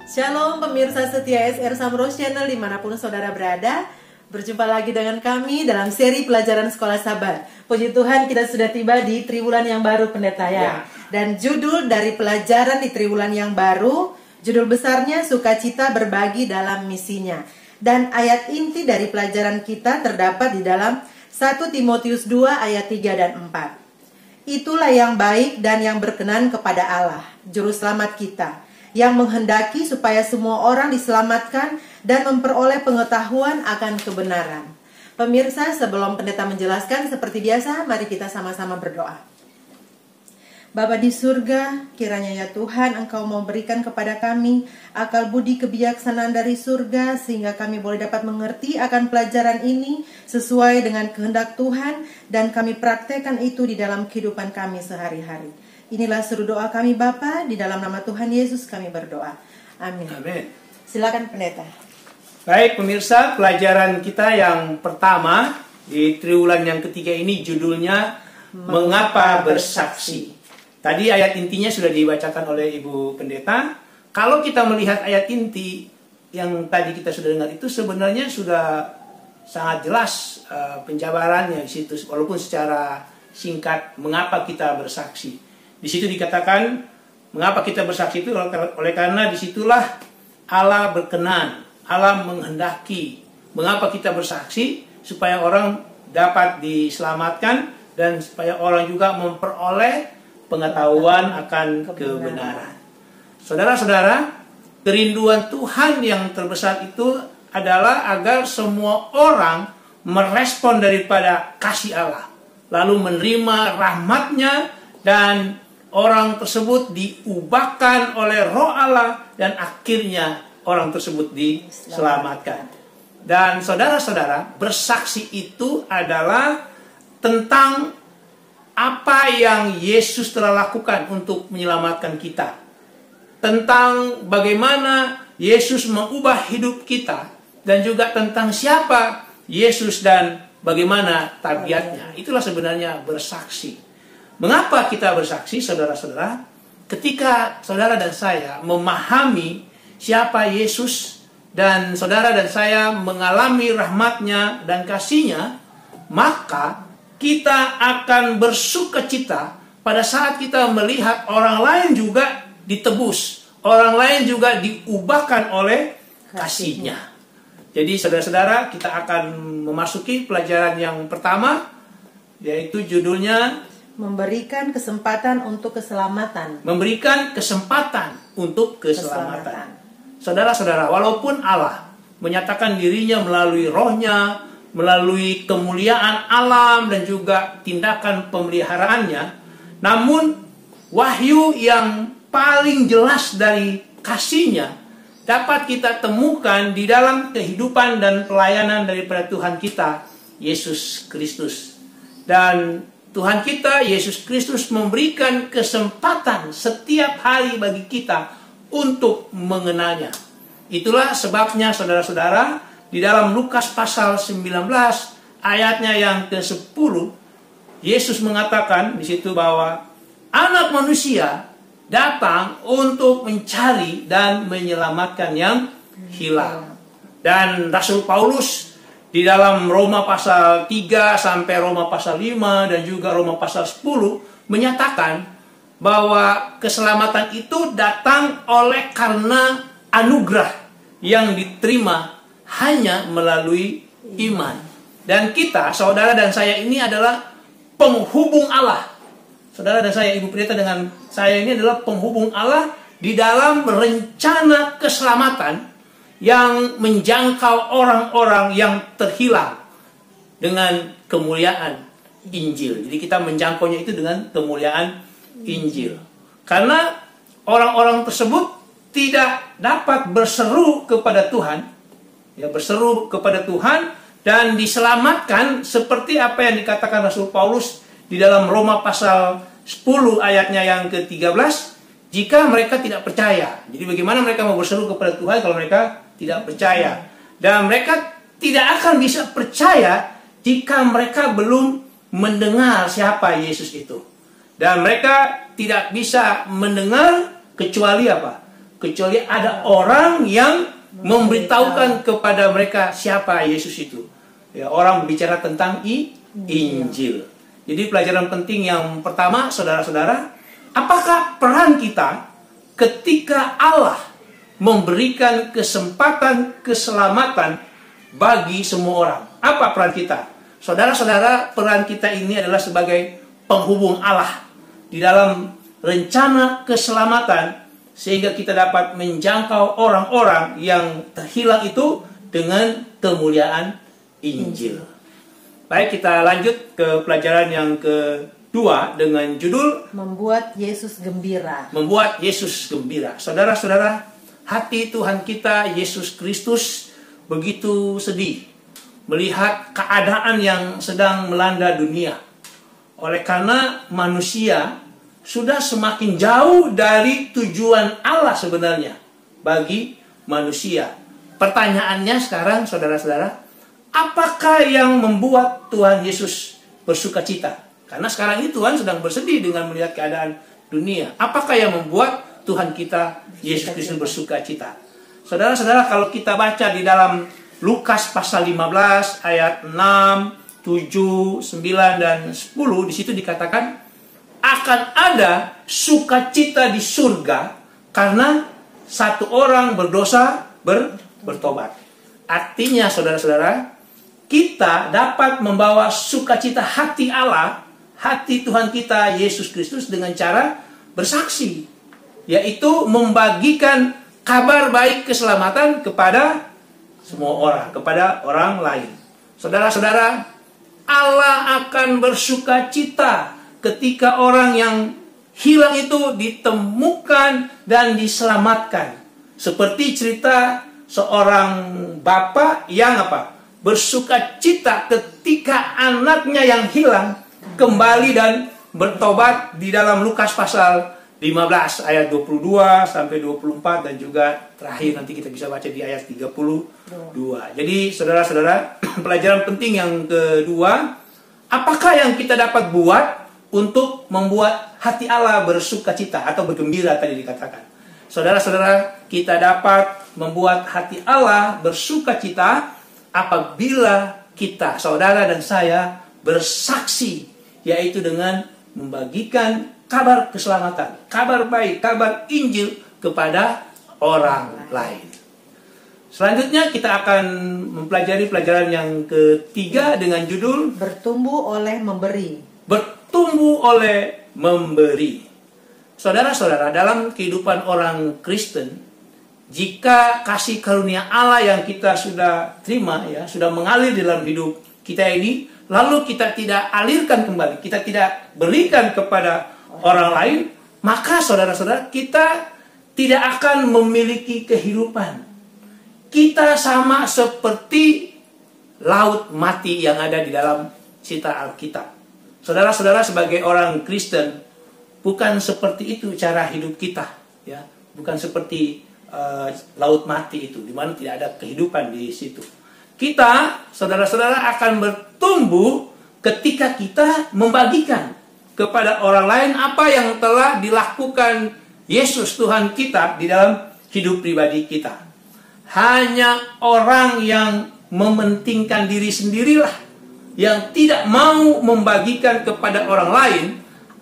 Shalom pemirsa setia SR Samros Channel dimanapun saudara berada. Berjumpa lagi dengan kami dalam seri pelajaran Sekolah Sabat. Puji Tuhan kita sudah tiba di triwulan yang baru pendeta ya. Dan judul dari pelajaran di triwulan yang baru, judul besarnya Sukacita Berbagi dalam Misinya. Dan ayat inti dari pelajaran kita terdapat di dalam 1 Timotius 2 ayat 3 dan 4. Itulah yang baik dan yang berkenan kepada Allah, Juru Selamat kita, yang menghendaki supaya semua orang diselamatkan dan memperoleh pengetahuan akan kebenaran. Pemirsa, sebelum pendeta menjelaskan, seperti biasa, mari kita sama-sama berdoa. Bapa di surga, kiranya ya Tuhan Engkau mau berikan kepada kami akal budi kebijaksanaan dari surga, sehingga kami boleh dapat mengerti akan pelajaran ini sesuai dengan kehendak Tuhan, dan kami praktekkan itu di dalam kehidupan kami sehari-hari. Inilah seru doa kami Bapa, di dalam nama Tuhan Yesus kami berdoa. Amin. Amin. Silakan pendeta. Baik pemirsa, pelajaran kita yang pertama di triwulan yang ketiga ini judulnya Mengapa Bersaksi. Tadi ayat intinya sudah dibacakan oleh Ibu Pendeta. Kalau kita melihat ayat inti yang tadi kita sudah dengar itu sebenarnya sudah sangat jelas penjabarannya di situ, walaupun secara singkat mengapa kita bersaksi. Di situ dikatakan mengapa kita bersaksi itu oleh karena disitulah Allah berkenan, Allah menghendaki. Mengapa kita bersaksi? Supaya orang dapat diselamatkan dan supaya orang juga memperoleh pengetahuan akan kebenaran. Saudara-saudara, kerinduan Tuhan yang terbesar itu adalah agar semua orang merespon daripada kasih Allah, lalu menerima rahmat-Nya, dan orang tersebut diubahkan oleh Roh Allah, dan akhirnya orang tersebut diselamatkan. Dan saudara-saudara, bersaksi itu adalah tentang apa yang Yesus telah lakukan untuk menyelamatkan kita. Tentang bagaimana Yesus mengubah hidup kita. Dan juga tentang siapa Yesus dan bagaimana tabiatnya. Itulah sebenarnya bersaksi. Mengapa kita bersaksi, saudara-saudara? Ketika saudara dan saya memahami siapa Yesus, dan saudara dan saya mengalami rahmat-Nya dan kasih-Nya, maka kita akan bersukacita pada saat kita melihat orang lain juga ditebus, orang lain juga diubahkan oleh kasih-Nya. Jadi saudara-saudara, kita akan memasuki pelajaran yang pertama, yaitu judulnya Memberikan kesempatan untuk keselamatan. Memberikan kesempatan untuk keselamatan. Saudara-saudara, walaupun Allah menyatakan dirinya melalui Roh-Nya, melalui kemuliaan alam dan juga tindakan pemeliharaannya, namun wahyu yang paling jelas dari kasih-Nya dapat kita temukan di dalam kehidupan dan pelayanan daripada Tuhan kita, Yesus Kristus. Dan Tuhan kita, Yesus Kristus, memberikan kesempatan setiap hari bagi kita untuk mengenalnya. Itulah sebabnya saudara-saudara, di dalam Lukas pasal 19 ayatnya yang ke-10, Yesus mengatakan di situ bahwa Anak Manusia datang untuk mencari dan menyelamatkan yang hilang. Dan Rasul Paulus di dalam Roma pasal 3 sampai Roma pasal 5 dan juga Roma pasal 10 menyatakan bahwa keselamatan itu datang oleh karena anugerah yang diterima hanya melalui iman. Dan kita, saudara dan saya ini adalah penghubung Allah. Saudara dan saya, Ibu Pendeta dengan saya ini adalah penghubung Allah di dalam rencana keselamatan yang menjangkau orang-orang yang terhilang dengan kemuliaan Injil. Jadi kita menjangkaunya itu dengan kemuliaan Injil. Karena orang-orang tersebut tidak dapat berseru kepada Tuhan, berseru kepada Tuhan dan diselamatkan seperti apa yang dikatakan Rasul Paulus di dalam Roma pasal 10 ayatnya yang ke-13, jika mereka tidak percaya. Jadi bagaimana mereka mau berseru kepada Tuhan kalau mereka tidak percaya? Dan mereka tidak akan bisa percaya jika mereka belum mendengar siapa Yesus itu. Dan mereka tidak bisa mendengar kecuali apa? kecuali ada orang yang memberitahukan kepada mereka siapa Yesus itu. Ya, orang berbicara tentang Injil. Jadi pelajaran penting yang pertama, saudara-saudara, apakah peran kita ketika Allah memberikan kesempatan keselamatan bagi semua orang? Apa peran kita? Saudara-saudara, peran kita ini adalah sebagai penghubung Allah di dalam rencana keselamatan, sehingga kita dapat menjangkau orang-orang yang terhilang itu dengan kemuliaan Injil. Baik, kita lanjut ke pelajaran yang kedua dengan judul Membuat Yesus Gembira. Membuat Yesus Gembira. Saudara-saudara, hati Tuhan kita Yesus Kristus begitu sedih melihat keadaan yang sedang melanda dunia. Oleh karena manusia sudah semakin jauh dari tujuan Allah sebenarnya bagi manusia. Pertanyaannya sekarang, saudara-saudara, apakah yang membuat Tuhan Yesus bersuka cita? Karena sekarang ini Tuhan sedang bersedih dengan melihat keadaan dunia. Apakah yang membuat Tuhan kita Yesus Kristus bersuka cita? Saudara-saudara, kalau kita baca di dalam Lukas pasal 15 ayat 6, 7, 9, dan 10, di situ dikatakan akan ada sukacita di surga karena satu orang berdosa bertobat. Artinya, saudara-saudara, kita dapat membawa sukacita hati Allah, hati Tuhan kita Yesus Kristus dengan cara bersaksi, yaitu membagikan kabar baik keselamatan kepada semua orang, kepada orang lain. Saudara-saudara, Allah akan bersuka cita ketika orang yang hilang itu ditemukan dan diselamatkan. Seperti cerita seorang bapak yang bersuka cita ketika anaknya yang hilang kembali dan bertobat di dalam Lukas pasal 15 ayat 22 sampai 24, dan juga terakhir nanti kita bisa baca di ayat 32. Jadi saudara-saudara, pelajaran penting yang kedua, apakah yang kita dapat buat untuk membuat hati Allah bersuka cita atau bergembira tadi dikatakan. Saudara-saudara, kita dapat membuat hati Allah bersuka cita apabila kita, saudara dan saya, bersaksi, yaitu dengan membagikan kabar keselamatan, kabar baik, kabar Injil kepada orang lain. Selanjutnya kita akan mempelajari pelajaran yang ketiga dengan judul Bertumbuh oleh memberi. Bertumbuh oleh memberi. Saudara-saudara, dalam kehidupan orang Kristen, jika kasih karunia Allah yang kita sudah terima, ya, sudah mengalir dalam hidup kita ini, lalu kita tidak alirkan kembali, kita tidak berikan kepada orang lain, maka saudara-saudara, kita tidak akan memiliki kehidupan. Kita sama seperti laut mati yang ada di dalam cerita Alkitab. Saudara-saudara, sebagai orang Kristen, bukan seperti itu cara hidup kita, ya, bukan seperti laut mati itu, di mana tidak ada kehidupan di situ. Kita, saudara-saudara, akan bertumbuh ketika kita membagikan kepada orang lain apa yang telah dilakukan Yesus Tuhan kita di dalam hidup pribadi kita. Hanya orang yang mementingkan diri sendirilah yang tidak mau membagikan kepada orang lain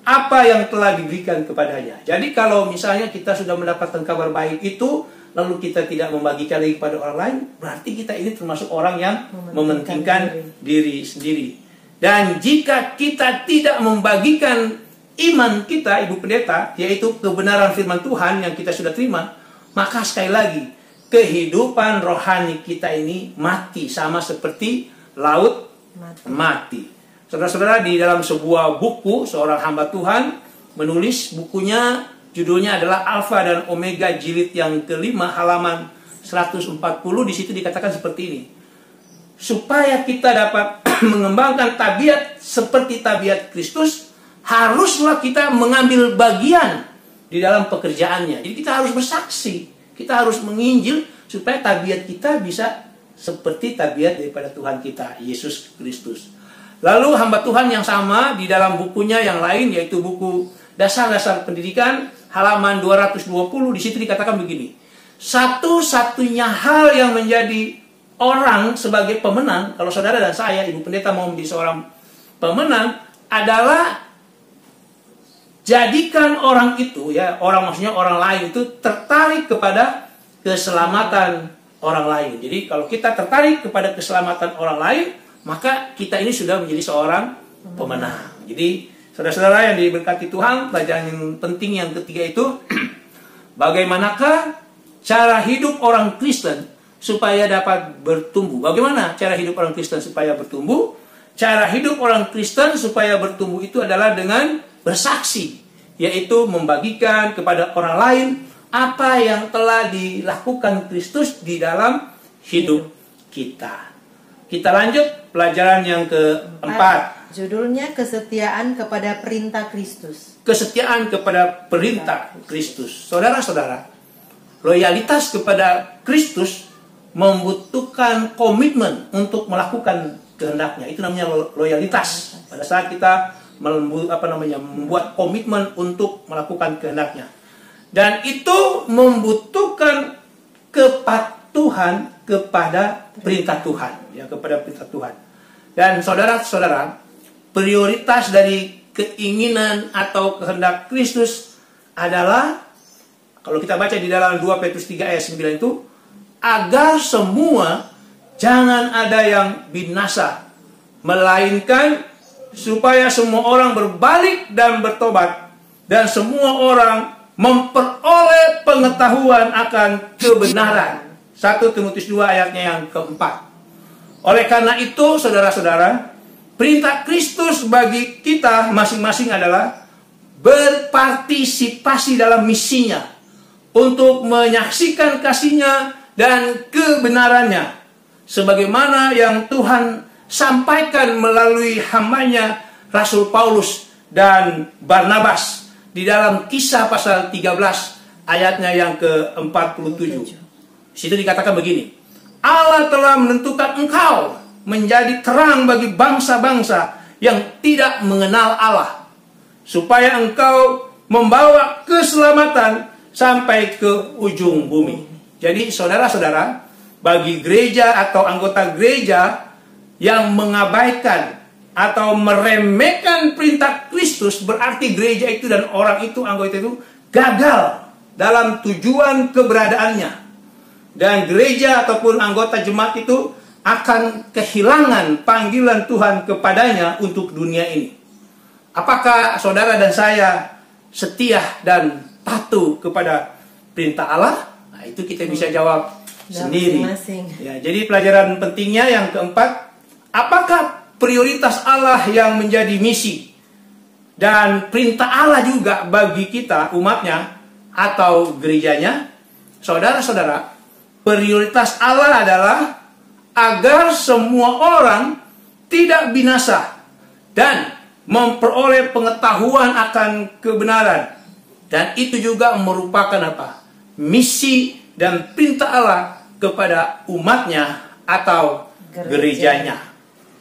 apa yang telah diberikan kepadanya. Jadi kalau misalnya kita sudah mendapatkan kabar baik itu, lalu kita tidak membagikan lagi kepada orang lain, berarti kita ini termasuk orang yang mementingkan diri sendiri. Dan jika kita tidak membagikan iman kita, Ibu Pendeta, yaitu kebenaran firman Tuhan yang kita sudah terima, maka sekali lagi, kehidupan rohani kita ini mati, sama seperti laut mati. Saudara-saudara, di dalam sebuah buku, seorang hamba Tuhan menulis bukunya, judulnya adalah Alfa dan Omega jilid yang kelima, halaman 140. Di situ dikatakan seperti ini: supaya kita dapat mengembangkan tabiat seperti tabiat Kristus, haruslah kita mengambil bagian di dalam pekerjaannya. Jadi kita harus bersaksi, kita harus menginjil supaya tabiat kita bisa seperti tabiat daripada Tuhan kita Yesus Kristus. Lalu hamba Tuhan yang sama di dalam bukunya yang lain, yaitu buku Dasar-Dasar Pendidikan, halaman 220 di situ dikatakan begini. Satu-satunya hal yang menjadi orang sebagai pemenang, kalau saudara dan saya, Ibu Pendeta mau menjadi seorang pemenang, adalah jadikan orang itu, ya, orang maksudnya orang lain itu tertarik kepada keselamatan orang lain. Jadi kalau kita tertarik kepada keselamatan orang lain, maka kita ini sudah menjadi seorang pemenang. Jadi saudara-saudara yang diberkati Tuhan, pelajaran yang penting yang ketiga itu, bagaimanakah cara hidup orang Kristen supaya dapat bertumbuh? Bagaimana cara hidup orang Kristen supaya bertumbuh? Cara hidup orang Kristen supaya bertumbuh itu adalah dengan bersaksi, yaitu membagikan kepada orang lain apa yang telah dilakukan Kristus di dalam hidup kita. Kita lanjut pelajaran yang keempat. Judulnya kesetiaan kepada perintah Kristus. Kesetiaan kepada perintah Kristus. Saudara-saudara, loyalitas kepada Kristus membutuhkan komitmen untuk melakukan kehendaknya. Itu namanya loyalitas. Pada saat kita membuat komitmen untuk melakukan kehendaknya. Dan itu membutuhkan kepatuhan kepada perintah Tuhan, ya, kepada perintah Tuhan. Dan saudara-saudara, prioritas dari keinginan atau kehendak Kristus adalah, kalau kita baca di dalam 2 Petrus 3 ayat 9 itu, agar semua jangan ada yang binasa, melainkan supaya semua orang berbalik dan bertobat, dan semua orang memperoleh pengetahuan akan kebenaran. 1 Timotius 2 ayatnya yang keempat. Oleh karena itu, saudara-saudara, perintah Kristus bagi kita masing-masing adalah berpartisipasi dalam misinya untuk menyaksikan kasih-Nya dan kebenarannya, sebagaimana yang Tuhan sampaikan melalui hamba-Nya Rasul Paulus dan Barnabas di dalam Kisah pasal 13 ayatnya yang ke-47. Di situ dikatakan begini, Allah telah menentukan engkau menjadi terang bagi bangsa-bangsa yang tidak mengenal Allah, supaya engkau membawa keselamatan sampai ke ujung bumi. Jadi saudara-saudara, bagi gereja atau anggota gereja yang mengabaikan atau meremehkan perintah Kristus, berarti gereja itu dan orang itu, anggota itu, gagal dalam tujuan keberadaannya. Dan gereja ataupun anggota jemaat itu akan kehilangan panggilan Tuhan kepadanya untuk dunia ini. Apakah saudara dan saya setia dan patuh kepada perintah Allah? Nah, itu kita bisa jawab sendiri. Ya, jadi pelajaran pentingnya yang keempat, apakah prioritas Allah yang menjadi misi dan perintah Allah juga bagi kita, umatnya atau gerejanya? Saudara-saudara, prioritas Allah adalah agar semua orang tidak binasa dan memperoleh pengetahuan akan kebenaran. Dan itu juga merupakan apa? Misi dan perintah Allah kepada umatnya atau gerejanya.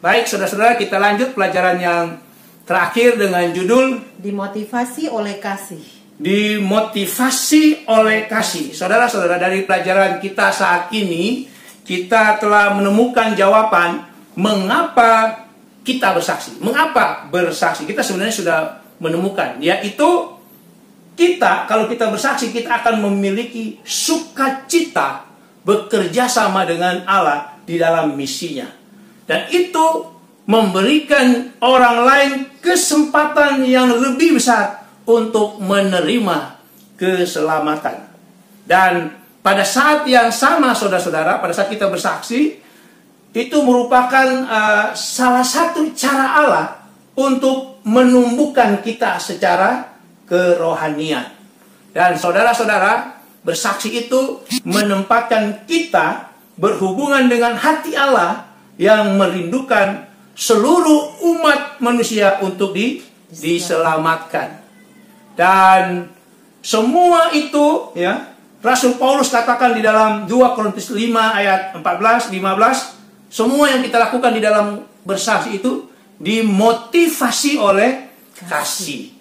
Baik, saudara-saudara, kita lanjut pelajaran yang terakhir dengan judul Dimotivasi oleh kasih. Dimotivasi oleh kasih. Saudara-saudara, dari pelajaran kita saat ini, kita telah menemukan jawaban mengapa kita bersaksi. Mengapa bersaksi? Kita sebenarnya sudah menemukan, yaitu kita, kalau kita bersaksi, kita akan memiliki sukacita bekerja sama dengan Allah di dalam misinya. Dan itu memberikan orang lain kesempatan yang lebih besar untuk menerima keselamatan. Dan pada saat yang sama, saudara-saudara, pada saat kita bersaksi, itu merupakan salah satu cara Allah untuk menumbuhkan kita secara kerohanian. Dan saudara-saudara, bersaksi itu menempatkan kita berhubungan dengan hati Allah yang merindukan seluruh umat manusia untuk diselamatkan. Dan semua itu, ya, Rasul Paulus katakan di dalam 2 Korintus 5 ayat 14-15, semua yang kita lakukan di dalam bersaksi itu dimotivasi oleh kasih.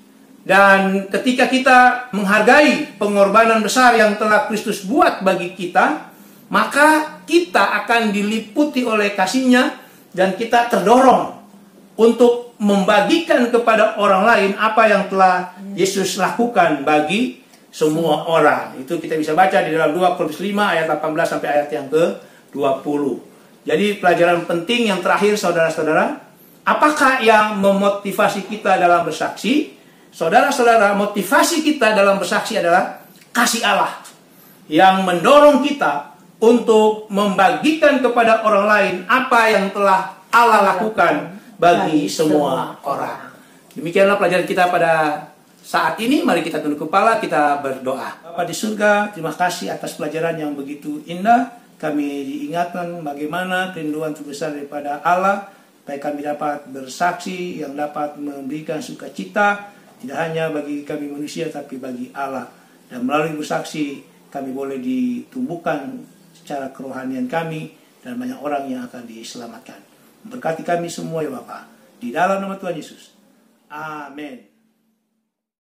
Dan ketika kita menghargai pengorbanan besar yang telah Kristus buat bagi kita, maka kita akan diliputi oleh kasih-Nya dan kita terdorong untuk membagikan kepada orang lain apa yang telah Yesus lakukan bagi semua orang. Itu kita bisa baca di dalam 2 Korintus 5 ayat 18 sampai ayat yang ke-20. Jadi pelajaran penting yang terakhir saudara-saudara, apakah yang memotivasi kita dalam bersaksi? Saudara-saudara, motivasi kita dalam bersaksi adalah kasih Allah yang mendorong kita untuk membagikan kepada orang lain apa yang telah Allah lakukan bagi semua orang. Demikianlah pelajaran kita pada saat ini. Mari kita tunduk kepala, kita berdoa. Bapa di surga, terima kasih atas pelajaran yang begitu indah. Kami diingatkan bagaimana kerinduan terbesar daripada Allah, supaya kami dapat bersaksi yang dapat memberikan sukacita, tidak hanya bagi kami manusia, tapi bagi Allah. Dan melalui bersaksi, kami boleh ditumbuhkan secara kerohanian kami, dan banyak orang yang akan diselamatkan. Berkati kami semua ya Bapa, di dalam nama Tuhan Yesus. Amin.